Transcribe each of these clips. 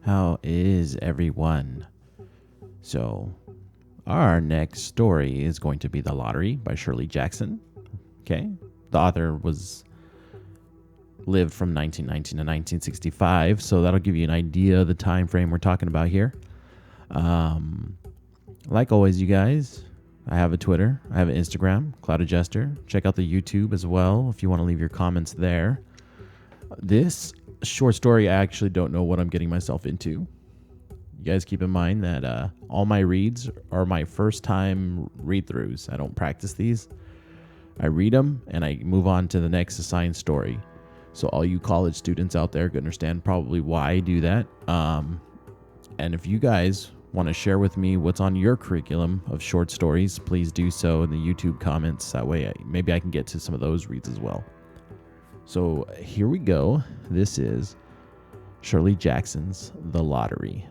How is everyone? So, our next story is going to be The Lottery by Shirley Jackson. Okay. The author lived from 1919 to 1965, so that'll give you an idea of the time frame we're talking about here. Like always, you guys, I have a Twitter, I have an Instagram, Cloud of Jester. Check out the YouTube as well if you want to leave your comments there. This short story, I actually don't know what I'm getting myself into. You guys keep in mind that all my reads are my first time read-throughs. I don't practice these. I read them and I move on to the next assigned story. So all you college students out there can understand probably why I do that. And if you guys want to share with me what's on your curriculum of short stories, please do so in the YouTube comments. That way maybe I can get to some of those reads as well. So here we go. This is Shirley Jackson's The Lottery.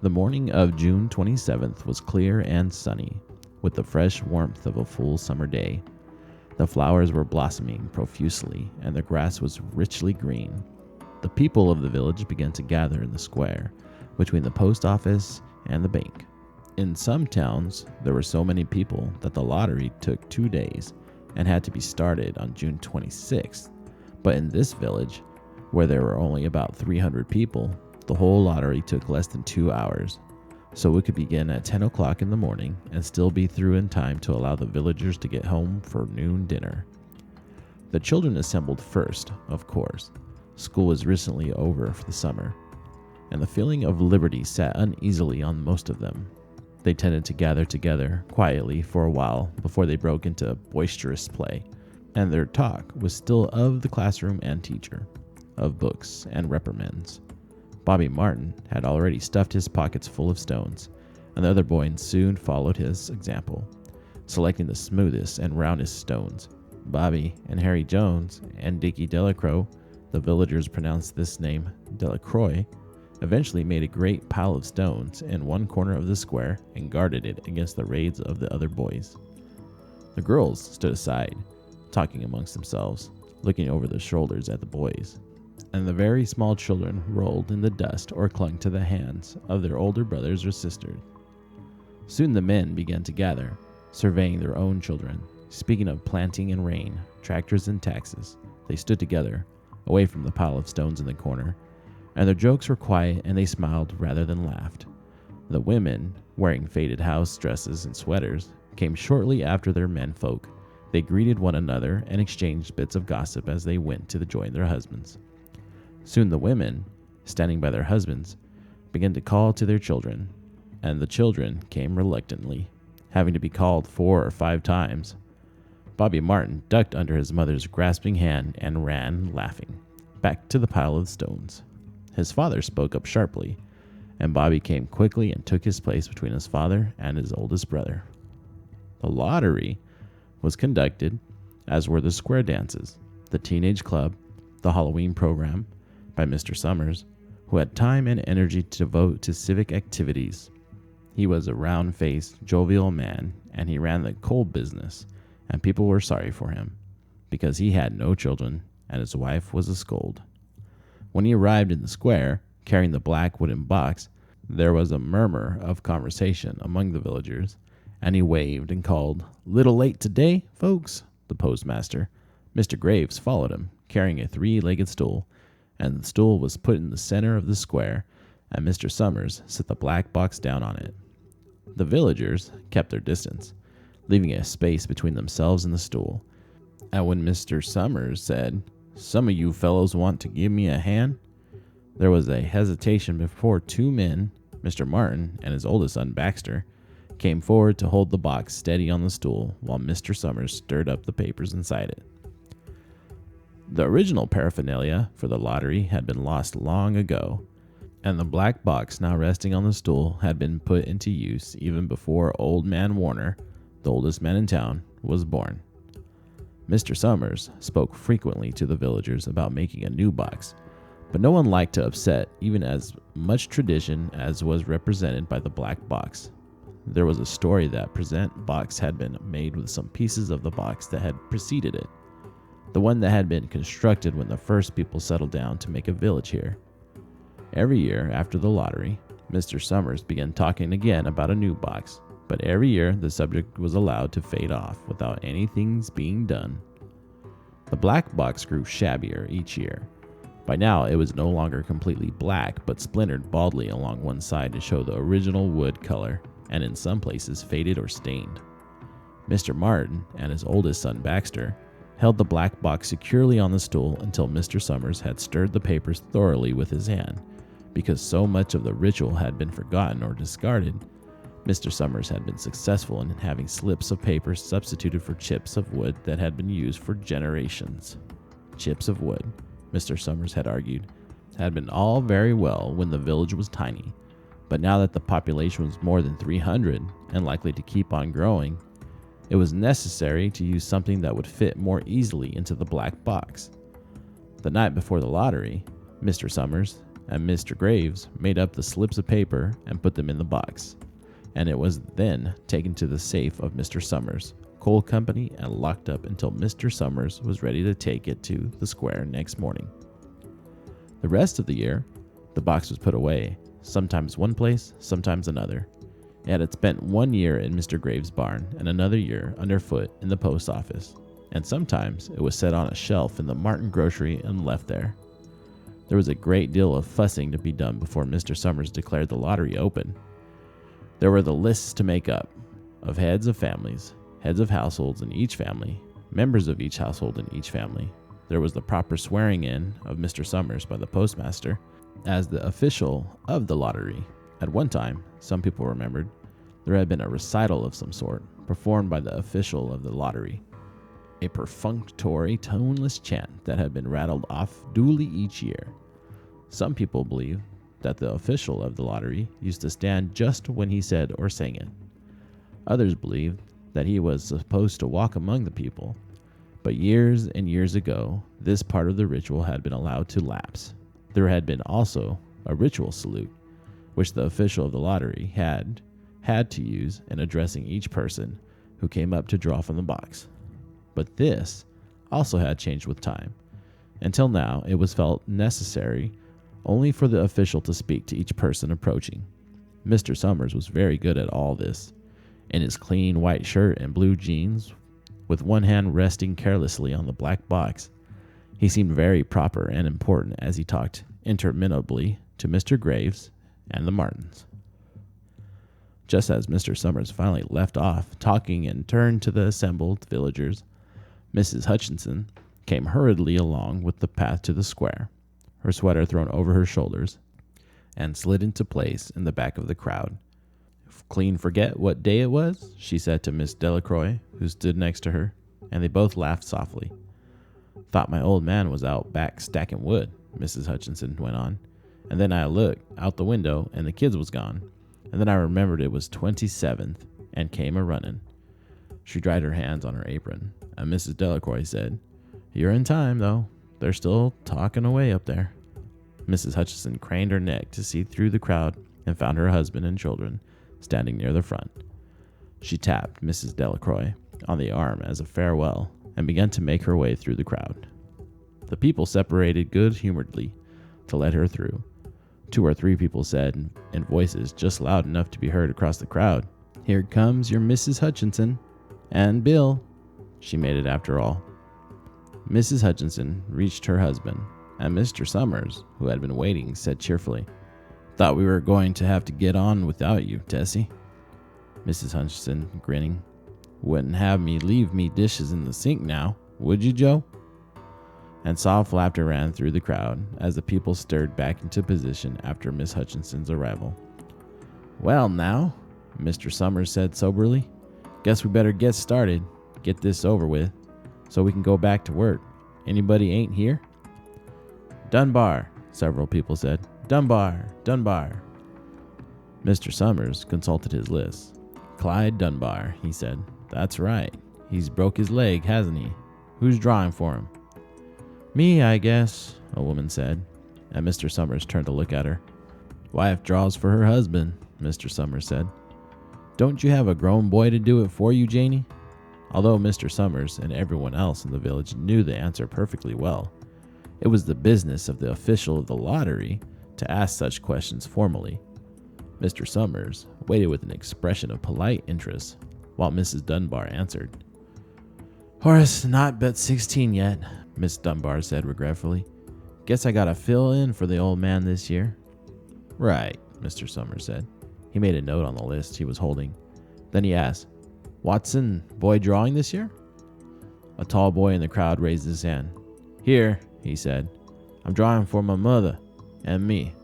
The morning of June 27th was clear and sunny, with the fresh warmth of a full summer day. The flowers were blossoming profusely, and the grass was richly green. The people of the village began to gather in the square, between the post office and the bank. In some towns, there were so many people that the lottery took 2 days and had to be started on June 26th. But in this village, where there were only about 300 people, the whole lottery took less than 2 hours. So it could begin at 10 o'clock in the morning and still be through in time to allow the villagers to get home for noon dinner. The children assembled first, of course. School was recently over for the summer, and the feeling of liberty sat uneasily on most of them. They tended to gather together quietly for a while before they broke into boisterous play, and their talk was still of the classroom and teacher, of books and reprimands. Bobby Martin had already stuffed his pockets full of stones, and the other boys soon followed his example, selecting the smoothest and roundest stones. Bobby and Harry Jones and Dickie Delacroix, the villagers pronounced this name Delacroix, eventually made a great pile of stones in one corner of the square and guarded it against the raids of the other boys. The girls stood aside, talking amongst themselves, looking over their shoulders at the boys, and the very small children rolled in the dust or clung to the hands of their older brothers or sisters. Soon the men began to gather, surveying their own children, speaking of planting and rain, tractors and taxes. They stood together, away from the pile of stones in the corner, and their jokes were quiet and they smiled rather than laughed. The women, wearing faded house dresses and sweaters, came shortly after their menfolk. They greeted one another and exchanged bits of gossip as they went to join their husbands. Soon the women, standing by their husbands, began to call to their children, and the children came reluctantly, having to be called 4 or 5 times. Bobby Martin ducked under his mother's grasping hand and ran, laughing, back to the pile of stones. His father spoke up sharply, and Bobby came quickly and took his place between his father and his oldest brother. The lottery was conducted, as were the square dances, the teenage club, the Halloween program, by Mr. Summers, who had time and energy to devote to civic activities. He was a round-faced, jovial man, and he ran the coal business, and people were sorry for him, because he had no children, and his wife was a scold. When he arrived in the square, carrying the black wooden box, there was a murmur of conversation among the villagers, and he waved and called, "Little late today, folks?" The postmaster, Mr. Graves, followed him, carrying a 3-legged stool, and the stool was put in the center of the square, and Mr. Summers set the black box down on it. The villagers kept their distance, leaving a space between themselves and the stool. And when Mr. Summers said, "Some of you fellows want to give me a hand?" there was a hesitation before 2 men, Mr. Martin and his oldest son Baxter, came forward to hold the box steady on the stool while Mr. Summers stirred up the papers inside it. The original paraphernalia for the lottery had been lost long ago, and the black box now resting on the stool had been put into use even before Old Man Warner, the oldest man in town, was born. Mr. Summers spoke frequently to the villagers about making a new box, but no one liked to upset even as much tradition as was represented by the black box. There was a story that present box had been made with some pieces of the box that had preceded it. the one that had been constructed when the first people settled down to make a village here. Every year after the lottery, Mr. Summers began talking again about a new box, but every year the subject was allowed to fade off without anything being done. The black box grew shabbier each year. By now, it was no longer completely black, but splintered baldly along one side to show the original wood color, and in some places faded or stained. Mr. Martin and his oldest son Baxter held the black box securely on the stool until Mr. Summers had stirred the papers thoroughly with his hand. Because so much of the ritual had been forgotten or discarded, Mr. Summers had been successful in having slips of paper substituted for chips of wood that had been used for generations. Chips of wood, Mr. Summers had argued, had been all very well when the village was tiny, but now that the population was more than 300 and likely to keep on growing, it was necessary to use something that would fit more easily into the black box. The night before the lottery, Mr. Summers and Mr. Graves made up the slips of paper and put them in the box, and it was then taken to the safe of Mr. Summers' coal company and locked up until Mr. Summers was ready to take it to the square next morning. The rest of the year, the box was put away, sometimes one place, sometimes another. It had spent 1 year in Mr. Graves' barn and another year underfoot in the post office, and sometimes it was set on a shelf in the Martin grocery and left there. There was a great deal of fussing to be done before Mr. Summers declared the lottery open. There were the lists to make up, of heads of families, heads of households in each family, members of each household in each family. There was the proper swearing in of Mr. Summers by the postmaster as the official of the lottery. At one time, some people remembered, there had been a recital of some sort, performed by the official of the lottery. A perfunctory, toneless chant that had been rattled off duly each year. Some people believe that the official of the lottery used to stand just when he said or sang it. Others believed that he was supposed to walk among the people, but years and years ago, this part of the ritual had been allowed to lapse. There had been also a ritual salute, which the official of the lottery had to use in addressing each person who came up to draw from the box. But this also had changed with time. Until now, it was felt necessary only for the official to speak to each person approaching. Mr. Summers was very good at all this. In his clean white shirt and blue jeans, with one hand resting carelessly on the black box, he seemed very proper and important as he talked interminably to Mr. Graves and the Martins. Just as Mr. Summers finally left off talking and turned to the assembled villagers, Mrs. Hutchinson came hurriedly along with the path to the square, her sweater thrown over her shoulders, and slid into place in the back of the crowd. "Clean forget what day it was?" she said to Miss Delacroix, who stood next to her, and they both laughed softly. "Thought my old man was out back stacking wood," Mrs. Hutchinson went on, "and then I looked out the window and the kids was gone, and then I remembered it was 27th and came a-running." She dried her hands on her apron, and Mrs. Delacroix said, "You're in time, though. They're still talking away up there." Mrs. Hutchinson craned her neck to see through the crowd and found her husband and children standing near the front. She tapped Mrs. Delacroix on the arm as a farewell and began to make her way through the crowd. The people separated good-humoredly to let her through. 2 or 3 people said, in voices just loud enough to be heard across the crowd, "Here comes your Mrs. Hutchinson. And Bill." She made it after all. Mrs. Hutchinson reached her husband, and Mr. Summers, who had been waiting, said cheerfully, "Thought we were going to have to get on without you, Tessie." Mrs. Hutchinson, grinning, "Wouldn't have me leave me dishes in the sink now, would you, Joe?" And soft laughter ran through the crowd as the people stirred back into position after Miss Hutchinson's arrival. "Well, now," Mr. Summers said soberly, "guess we better get started, get this over with, so we can go back to work. Anybody ain't here?" "Dunbar," several people said. "Dunbar, Dunbar." Mr. Summers consulted his list. "Clyde Dunbar," he said. "That's right. He's broke his leg, hasn't he? Who's drawing for him?" "Me, I guess," a woman said, and Mr. Summers turned to look at her. "Wife draws for her husband," Mr. Summers said. "Don't you have a grown boy to do it for you, Janie?" although Mr. Summers and everyone else in the village knew the answer perfectly well. It was the business of the official of the lottery to ask such questions formally. Mr. Summers waited with an expression of polite interest while Mrs. Dunbar answered. "Horace not but 16 yet," Miss Dunbar said regretfully. "Guess I gotta fill in for the old man this year." "Right," Mr. Summers said. He made a note on the list he was holding. Then he asked, "Watson, boy drawing this year?" A tall boy in the crowd raised his hand. "Here," he said. "I'm drawing for my mother and me."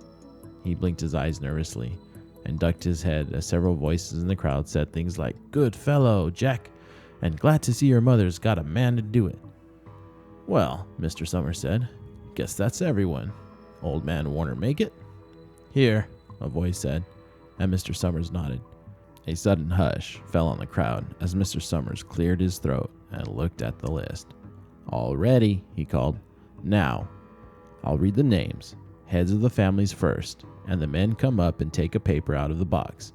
He blinked his eyes nervously and ducked his head as several voices in the crowd said things like, "Good fellow, Jack," and "Glad to see your mother's got a man to do it." "Well," Mr. Summers said, "guess that's everyone. Old man Warner make it?" "Here," a voice said, and Mr. Summers nodded. A sudden hush fell on the crowd as Mr. Summers cleared his throat and looked at the list. "All ready," he called. "Now, I'll read the names, heads of the families first, and the men come up and take a paper out of the box.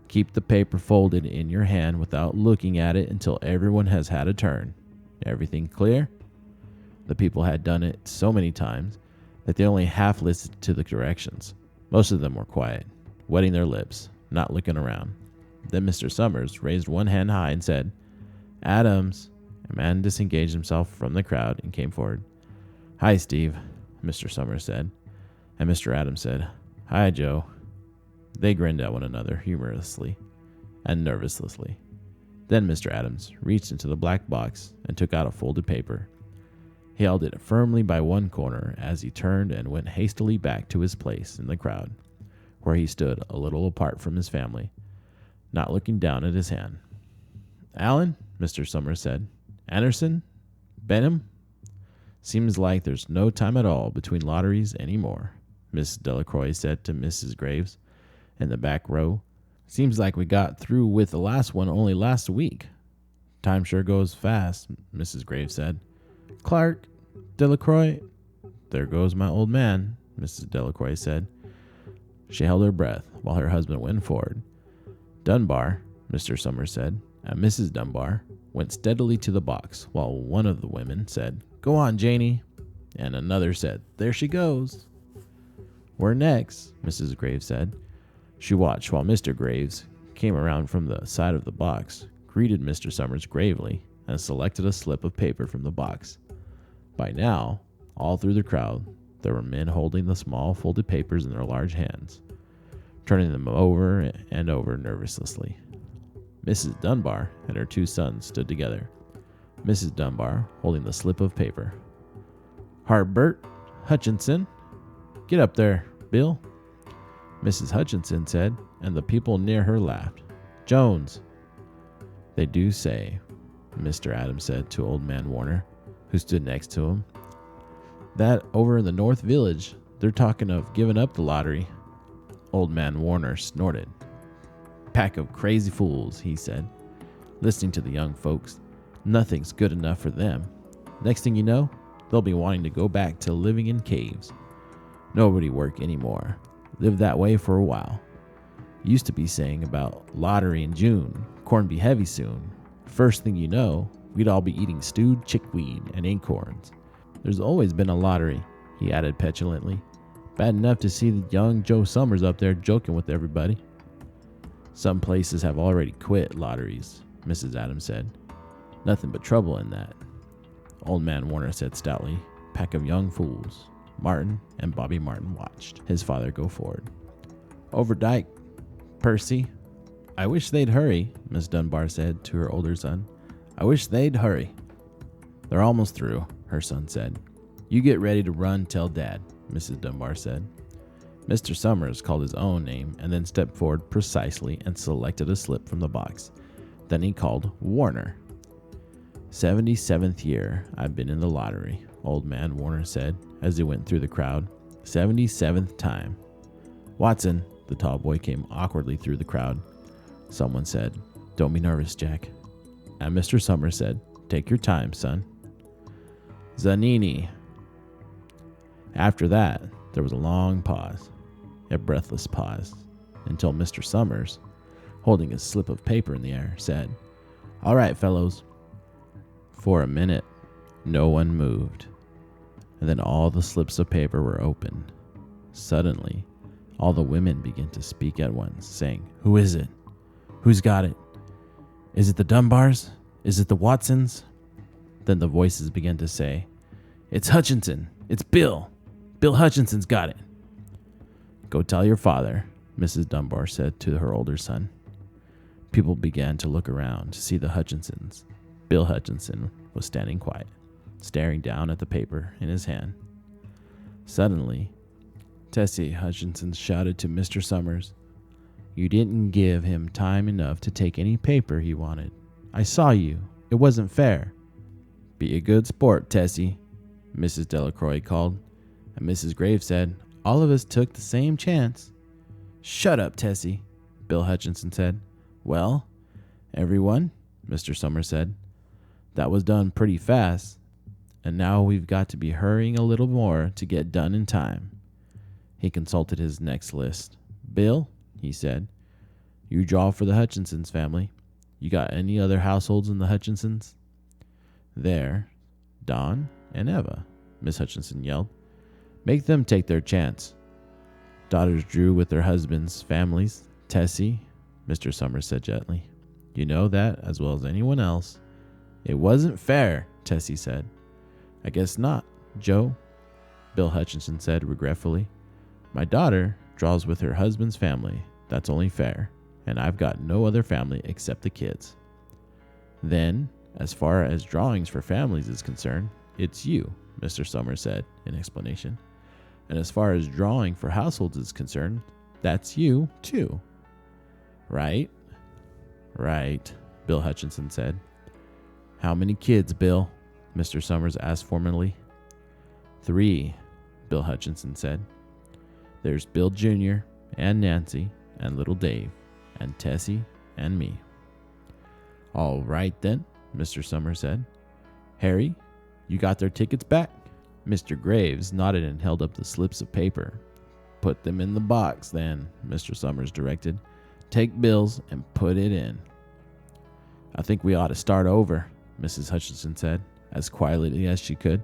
Keep the paper folded in your hand without looking at it until everyone has had a turn. Everything clear?" The people had done it so many times that they only half listened to the directions. Most of them were quiet, wetting their lips, not looking around. Then Mr. Summers raised one hand high and said, "Adams." A man disengaged himself from the crowd and came forward. "Hi, Steve," Mr. Summers said, and Mr. Adams said, "Hi, Joe." They grinned at one another humorously and nervously. Then Mr. Adams reached into the black box and took out a folded paper. He held it firmly by one corner as he turned and went hastily back to his place in the crowd, where he stood a little apart from his family, not looking down at his hand. "Allen," Mr. Summers said. "Anderson? Benham? Seems like there's no time at all between lotteries anymore," Miss Delacroix said to Mrs. Graves in the back row. "Seems like we got through with the last one only last week." "Time sure goes fast," Mrs. Graves said. "Clark, Delacroix." "There goes my old man," Mrs. Delacroix said. She held her breath while her husband went forward. "Dunbar," Mr. Summers said, and Mrs. Dunbar went steadily to the box while one of the women said, "Go on, Janie," and another said, "There she goes." "We're next," Mrs. Graves said. She watched while Mr. Graves came around from the side of the box, greeted Mr. Summers gravely, and selected a slip of paper from the box. By now, all through the crowd, there were men holding the small folded papers in their large hands, turning them over and over nervously. Mrs. Dunbar and her two sons stood together, Mrs. Dunbar holding the slip of paper. "Harbert Hutchinson. Get up there, Bill," Mrs. Hutchinson said, and the people near her laughed. "Jones." "They do say," Mr. Adams said to old man Warner, who stood next to him, "that over in the North Village, they're talking of giving up the lottery." Old man Warner snorted. "Pack of crazy fools," he said, "listening to the young folks. Nothing's good enough for them. Next thing you know, they'll be wanting to go back to living in caves. Nobody work anymore. Lived that way for a while. Used to be saying about lottery in June, corn be heavy soon. First thing you know, we'd all be eating stewed chickweed and acorns. There's always been a lottery," he added petulantly. "Bad enough to see the young Joe Summers up there joking with everybody." "Some places have already quit lotteries," Mrs. Adams said. "Nothing but trouble in that." Old man Warner said stoutly, "Pack of young fools." Martin and Bobby Martin watched his father go forward. "Overdyke, Percy." "I wish they'd hurry," Miss Dunbar said to her older son. "I wish they'd hurry." "They're almost through," her son said. "You get ready to run, tell Dad," Mrs. Dunbar said. Mr. Summers called his own name and then stepped forward precisely and selected a slip from the box. Then he called Warner. 77th year I've been in the lottery," old man Warner said as he went through the crowd. 77th time. "Watson," the tall boy came awkwardly through the crowd. Someone said, "Don't be nervous, Jack." And Mr. Summers said, "Take your time, son." "Zanini." After that, there was a long pause, a breathless pause, until Mr. Summers, holding a slip of paper in the air, said, "All right, fellows, For a minute, no one moved, and then all the slips of paper were opened. Suddenly, all the women began to speak at once, saying, "Who is it? Who's got it? Is it the Dunbars? Is it the Watsons?" Then the voices began to say, "It's Hutchinson. It's Bill. Bill Hutchinson's got it." "Go tell your father," Mrs. Dunbar said to her older son. People began to look around to see the Hutchinsons. Bill Hutchinson was standing quiet, staring down at the paper in his hand. Suddenly, Tessie Hutchinson shouted to Mr. Summers, "You didn't give him time enough to take any paper he wanted. I saw you. It wasn't fair." "Be a good sport, Tessie," Mrs. Delacroix called, and Mrs. Graves said, "All of us took the same chance." "Shut up, Tessie," Bill Hutchinson said. "Well, everyone," Mr. Summers said, "that was done pretty fast, and now we've got to be hurrying a little more to get done in time." He consulted his next list. "Bill," he said, "you draw for the Hutchinsons family. You got any other households in the Hutchinsons?" "There, Don and Eva," Miss Hutchinson yelled. "Make them take their chance." Daughters drew with their husbands' families. "Tessie," Mr. Summers said gently, "you know that as well as anyone else." "It wasn't fair," Tessie said. "I guess not, Joe," Bill Hutchinson said regretfully. "My daughter draws with her husband's family. That's only fair, and I've got no other family except the kids." "Then, as far as drawings for families is concerned, it's you," Mr. Summers said in explanation. "And as far as drawing for households is concerned, that's you, too." "Right," Bill Hutchinson said. "How many kids, Bill?" Mr. Summers asked formally. "3," Bill Hutchinson said. "There's Bill Jr. and Nancy and little Dave and Tessie and me." "All right then," Mr. Summers said. "Harry, you got their tickets back?" Mr. Graves nodded and held up the slips of paper. "Put them in the box then," Mr. Summers directed. "Take Bill's and put it in." "I think we ought to start over," Mrs. Hutchinson said, as quietly as she could.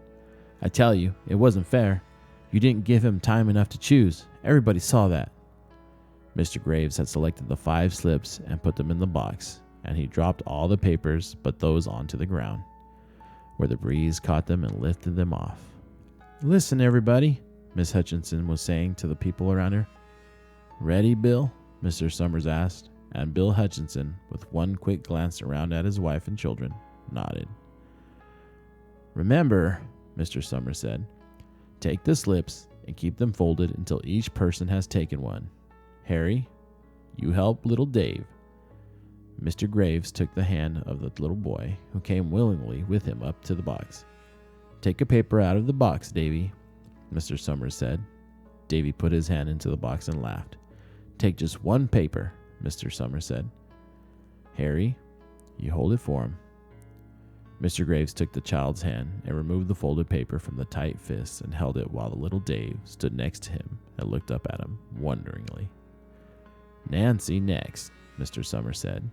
"I tell you, it wasn't fair. You didn't give him time enough to choose. Everybody saw that." Mr. Graves had selected the 5 slips and put them in the box, and he dropped all the papers but those onto the ground, where the breeze caught them and lifted them off. "Listen, everybody," Miss Hutchinson was saying to the people around her. "Ready, Bill?" Mr. Summers asked, and Bill Hutchinson, with one quick glance around at his wife and children, nodded. "Remember," Mr. Summers said, "take the slips and keep them folded until each person has taken one. Harry, you help little Dave." Mr. Graves took the hand of the little boy, who came willingly with him up to the box. "Take a paper out of the box, Davy," Mr. Summers said. Davy put his hand into the box and laughed. "Take just one paper," Mr. Summers said. "Harry, you hold it for him." Mr. Graves took the child's hand and removed the folded paper from the tight fists and held it while the little Dave stood next to him and looked up at him wonderingly. "Nancy next," Mr. Summers said.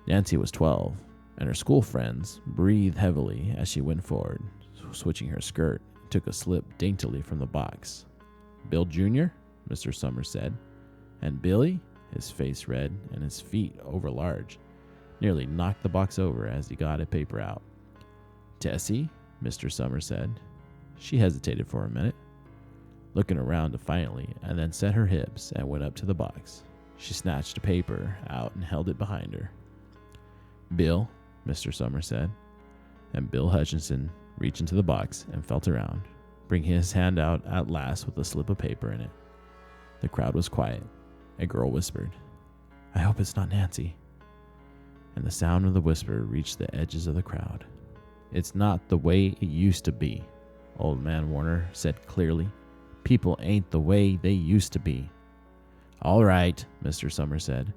Nancy was 12, and her school friends breathed heavily as she went forward, switching her skirt, took a slip daintily from the box. "Bill Jr.?" Mr. Summers said. And Billy, his face red and his feet overlarge, nearly knocked the box over as he got a paper out. "Tessie?" Mr. Summers said. She hesitated for a minute, looking around defiantly, and then set her hips and went up to the box. She snatched a paper out and held it behind her. "Bill," Mr. Summers said, and Bill Hutchinson reached into the box and felt around, bringing his hand out at last with a slip of paper in it. The crowd was quiet. A girl whispered, "I hope it's not Nancy." And the sound of the whisper reached the edges of the crowd. "It's not the way it used to be," Old Man Warner said clearly. "People ain't the way they used to be." "All right," Mr. Summers said.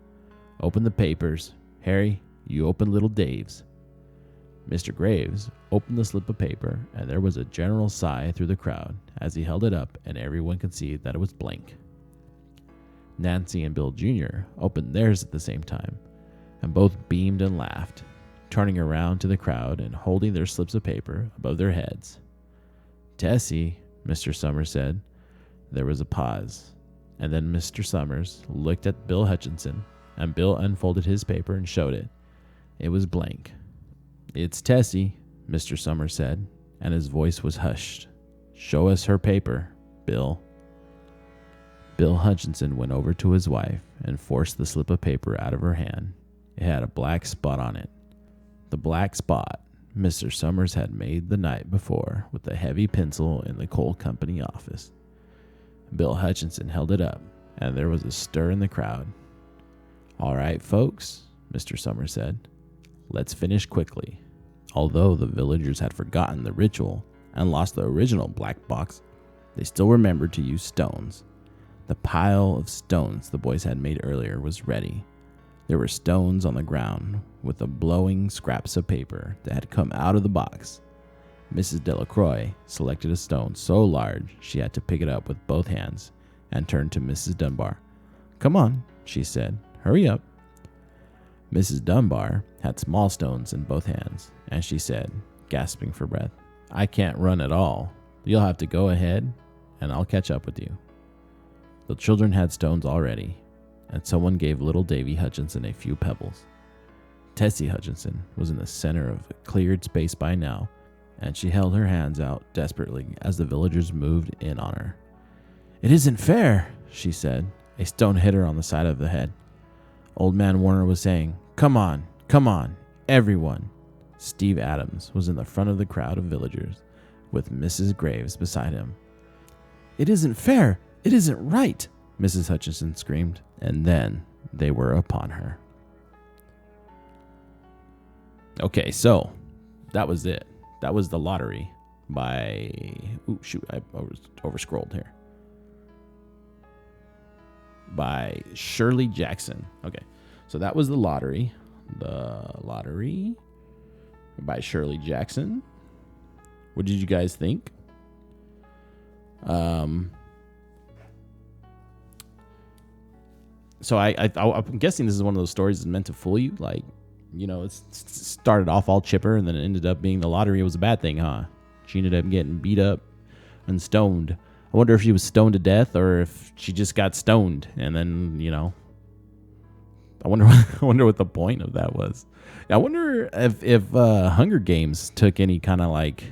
"Open the papers. Harry, you open little Dave's." Mr. Graves opened the slip of paper, and there was a general sigh through the crowd as he held it up, and everyone could see that it was blank. Nancy and Bill Jr. opened theirs at the same time, and both beamed and laughed. turning around to the crowd and holding their slips of paper above their heads. "Tessie," Mr. Summers said. There was a pause, and then Mr. Summers looked at Bill Hutchinson, and Bill unfolded his paper and showed it. It was blank. "It's Tessie," Mr. Summers said, and his voice was hushed. "Show us her paper, Bill." Bill Hutchinson went over to his wife and forced the slip of paper out of her hand. It had a black spot on it. The black spot Mr. Summers had made the night before with a heavy pencil in the coal company office. Bill Hutchinson held it up, and there was a stir in the crowd. "All right, folks," Mr. Summers said. "Let's finish quickly." Although the villagers had forgotten the ritual and lost the original black box, they still remembered to use stones. The pile of stones the boys had made earlier was ready. There were stones on the ground with the blowing scraps of paper that had come out of the box. Mrs. Delacroix selected a stone so large she had to pick it up with both hands and turned to Mrs. Dunbar. "Come on," she said. "Hurry up." Mrs. Dunbar had small stones in both hands, and she said, gasping for breath, "I can't run at all. You'll have to go ahead, and I'll catch up with you." The children had stones already, and someone gave little Davy Hutchinson a few pebbles. Tessie Hutchinson was in the center of a cleared space by now, and she held her hands out desperately as the villagers moved in on her. "It isn't fair," she said. A stone hit her on the side of the head. Old Man Warner was saying, come on, everyone." Steve Adams was in the front of the crowd of villagers, with Mrs. Graves beside him. "It isn't fair. It isn't right," Mrs. Hutchinson screamed, and then they were upon her. Okay, so that was it. That was The Lottery by... I over-scrolled here. By Shirley Jackson. Okay, so that was The Lottery. The Lottery by Shirley Jackson. What did you guys think? So I'm guessing this is one of those stories that's meant to fool you. Like, you know, it started off all chipper and then it ended up being the lottery was a bad thing, huh? She ended up getting beat up and stoned. I wonder if she was stoned to death or if she just got stoned and then, you know, I wonder what the point of that was. I wonder if Hunger Games took any kind of like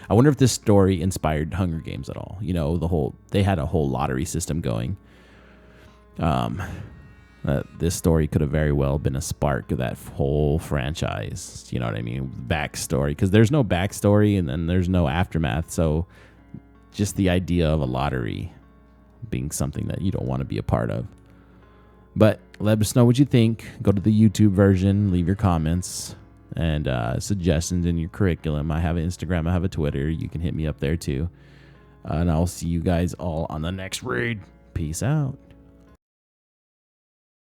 I wonder if this story inspired Hunger Games at all. You know, they had a whole lottery system going. This story could have very well been a spark of that whole franchise. You know what I mean? Backstory, because there's no backstory and then there's no aftermath. So just the idea of a lottery being something that you don't want to be a part of. But let us know what you think. Go to the YouTube version, leave your comments and suggestions in your curriculum. I have an Instagram, I have a Twitter. You can hit me up there too. And I'll see you guys all on the next read. Peace out.